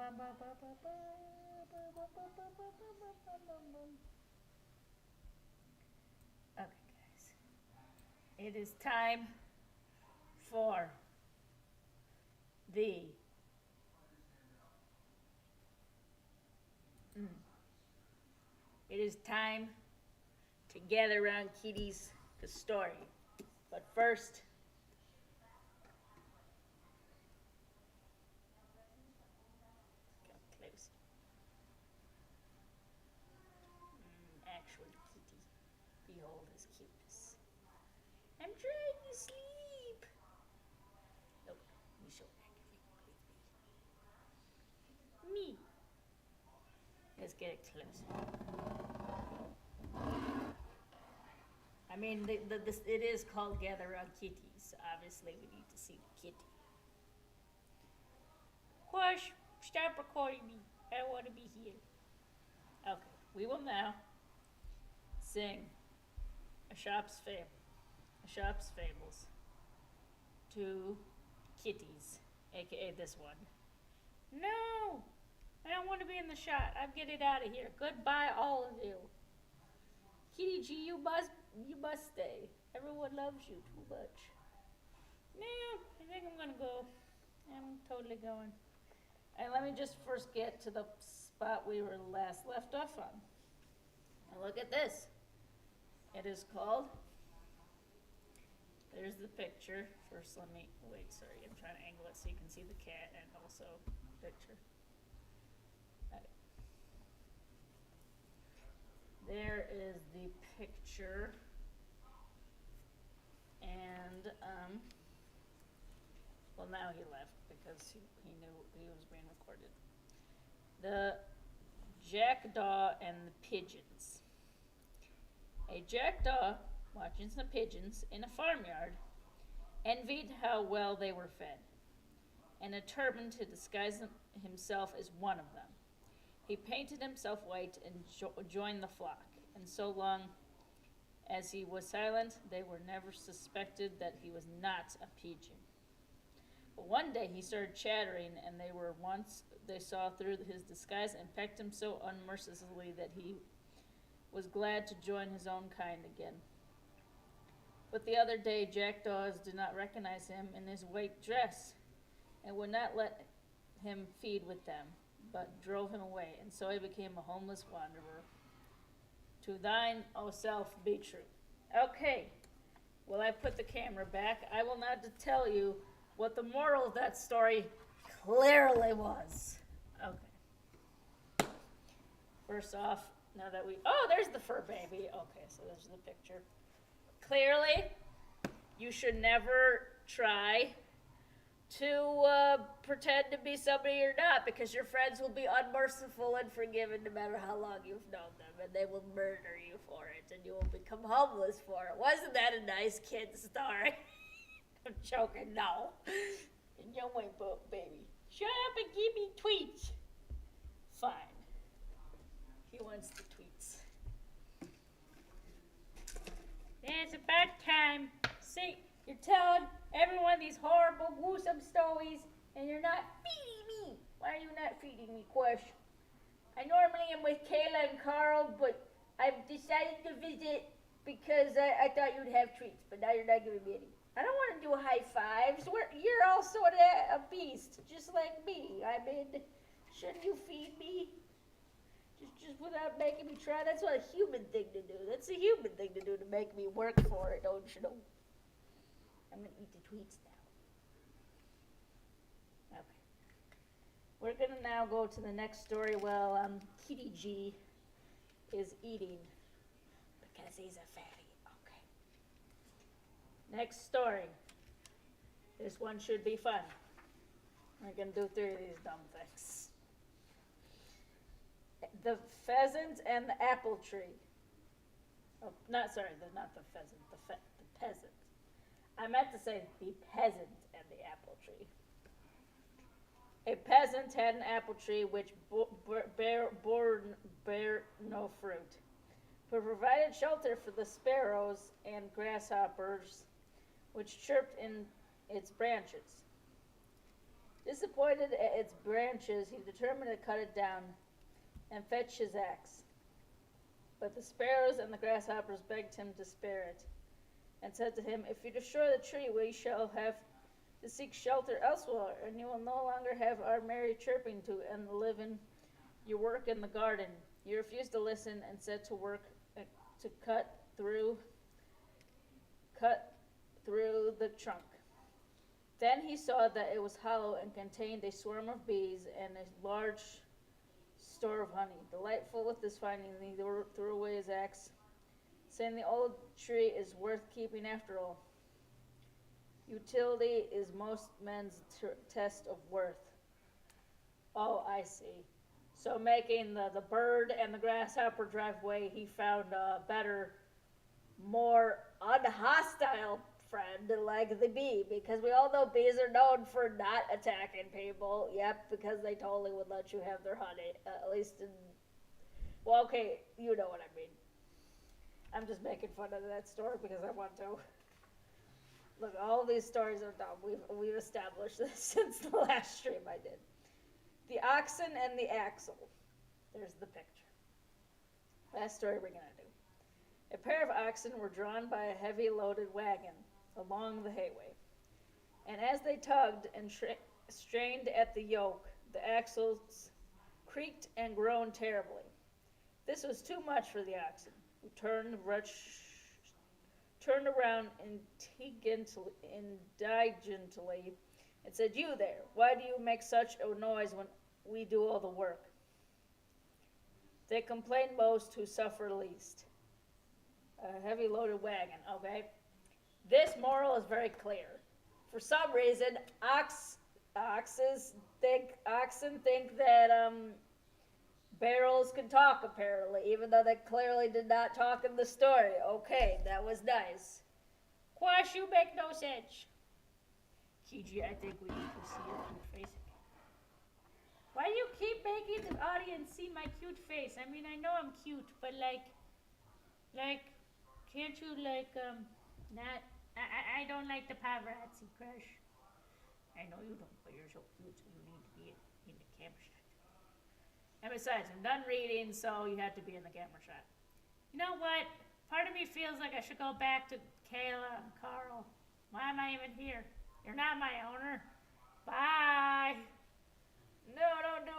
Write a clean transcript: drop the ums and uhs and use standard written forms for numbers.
guys. It is time for the it is time to gather around Kitties the story. But first, get close. Actual kitty, behold his cuteness. I'm trying to sleep. Nope, you so aggravated with me. Let's get it close. I mean, it is called Gather Around Kitties. Obviously, we need to see the kitty. Hush! Stop recording me. I want to be here. Okay, we will now sing Aesop's Fables to Kitties, aka this one. No! I don't want to be in the shot. I'm getting out of here. Goodbye, all of you. Kitty G, you must stay. Everyone loves you too much. No, I think I'm gonna go. I'm totally going. And let me just first get to the spot we were last left off on. And look at this. It is called. There's the picture. First, let me wait. Sorry, I'm trying to angle it so you can see the cat and also the picture. There is the picture, and well, now he left because he knew he was being recorded. The jackdaw and the pigeons. A jackdaw, watching some pigeons in a farmyard, envied how well they were fed, and determined to disguise himself as one of them. He painted himself white and joined the flock, and so long as he was silent, they were never suspected that he was not a pigeon. But one day he started chattering, and they saw through his disguise and pecked him so unmercifully that he was glad to join his own kind again. But the other day jackdaws did not recognize him in his white dress, and would not let him feed with them, but drove him away, and so he became a homeless wanderer. To thine, O self, be true. Okay, well, I put the camera back. I will now tell you what the moral of that story clearly was. Okay. First off, now that there's the fur baby. Okay, so there's the picture. Clearly, you should never try to pretend to be somebody you're not, because your friends will be unmerciful and forgiving no matter how long you've known them, and they will murder you for it, and you will become homeless for it. Wasn't that a nice kid story? I'm joking, no. No way, baby. Shut up and give me tweets. Fine. He wants the tweets. It's about time. See, you're telling everyone these horrible, gruesome stories, and you're not feeding me. Why are you not feeding me, Quash? I normally am with Kayla and Carl, but I've decided to visit because I thought you'd have treats, but now you're not giving me any. I don't want to do high fives. You're all sort of a beast, just like me. I mean, shouldn't you feed me? Just without making me try. That's not a human thing to do. That's a human thing to do, to make me work for it, don't you know? I'm going to eat the tweets now. Okay. We're going to now go to the next story while Kitty G is eating because he's a fatty. Okay. Next story. This one should be fun. We're going to do 3 of these dumb things. The pheasant and the apple tree. Oh, not the pheasant, the peasant. I meant to say the peasant and the apple tree. A peasant had an apple tree which bore no fruit, but provided shelter for the sparrows and grasshoppers which chirped in its branches. Disappointed at its branches, he determined to cut it down and fetch his axe. But the sparrows and the grasshoppers begged him to spare it, and said to him, "If you destroy the tree, we shall have to seek shelter elsewhere, and you will no longer have our merry chirping to and live in your work in the garden." He refused to listen and set to work to cut through the trunk. Then he saw that it was hollow and contained a swarm of bees and a large store of honey. Delightful with this finding, he threw away his axe, saying, "The old tree is worth keeping after all. Utility is most men's test of worth." Oh, I see. So making the bird and the grasshopper drive away, he found a better, more unhostile friend like the bee, because we all know bees are known for not attacking people. Yep, because they totally would let you have their honey, at least in, well, okay, you know what I mean. I'm just making fun of that story because I want to. Look, all these stories are dumb. We've established this since the last stream I did. The oxen and the axle. There's the picture. Last story we're gonna do. A pair of oxen were drawn by a heavy loaded wagon along the hayway, and as they tugged and strained at the yoke, the axles creaked and groaned terribly. This was too much for the oxen, who turned around indigently and said, "You there, why do you make such a noise when we do all the work?" They complain most who suffer least. A heavy loaded wagon, okay? This moral is very clear. For some reason, oxen think that barrels can talk, apparently, even though they clearly did not talk in the story. Okay, that was nice. Quash, you make no sense. Kiji, I think we need to see your cute face again. Why do you keep making the audience see my cute face? I mean, I know I'm cute, but like, can't you not? I don't like the paparazzi, crush. I know you don't, but you're so cute, so you need to be in the camera shot. And besides, I'm done reading, so you have to be in the camera shot. You know what? Part of me feels like I should go back to Kayla and Carl. Why am I even here? You're not my owner. Bye. No, don't do